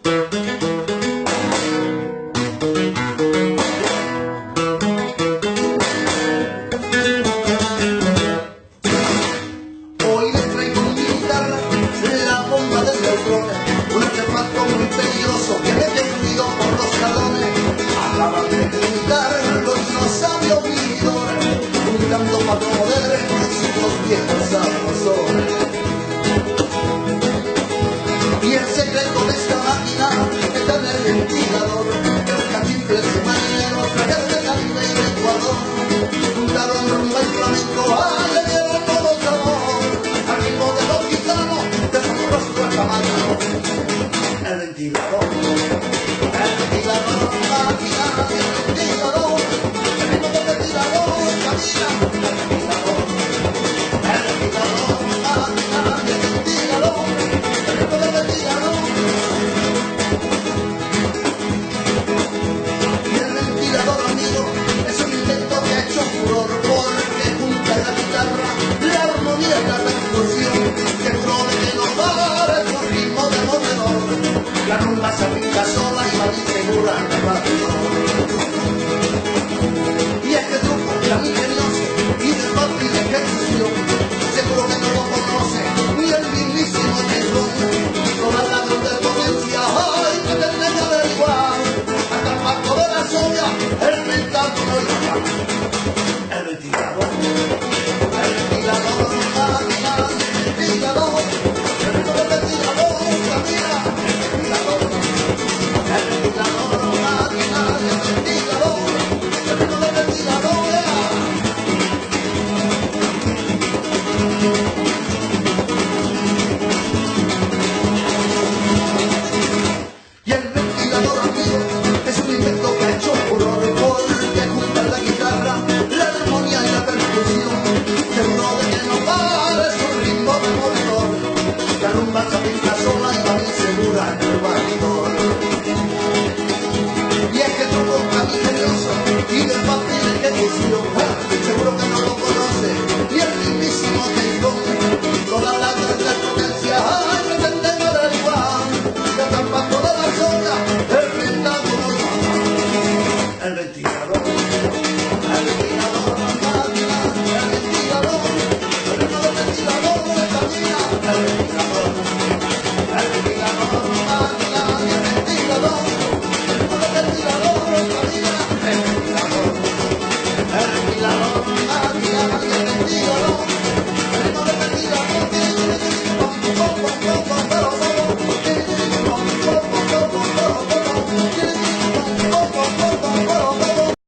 Hoy les traigo mi guitarra, la bomba del neutrón, un artefacto muy peligroso que mete ruido por los jalones. Acaban de gritar los dinosaurios vividores, juntando para poder éxitos viejos sabrosores. Y el secreto de esta máquina está en el ventilador, el cantinfles marinero, trajes de Caribe y de Ecuador, juntaron rumba y flamenco, le dieron todo sabor, al ritmo de los gitanos, de su rostro a tamaño. El ventilador, máquina, el ventilador, el ritmo del ventilador, camina, el ventilador, máquina, el ventilador, el ritmo del ventilador. Y el ventilador, amigo, es un invento que ha hecho furor, porque junta la guitarra, la armonía y la percusión, que prove que no para es un ritmo demoledor. La rumba se aplica sola y va insegura en el barrio. Y este truco tan ingenioso y de fácil ejecución, seguro que no lo conoce ni el mismísimo Tejón. Toda la grande potencia, ay, que tendré que averiguar, hasta el marco de la soya, el pentáculo y la cama. El ventilador, máquina, el ventilador, el ritmo del ventilador, camina, el ventilador, máquina, el ventilador, el ritmo del ventilador, Y el ventilador, amigo, es un invento que ha hecho furor, porque junta la guitarra, la armonía y la percusión, seguro de que no para es un ritmo demoledor. La rumba se aplica sola y va insegura en el barrio.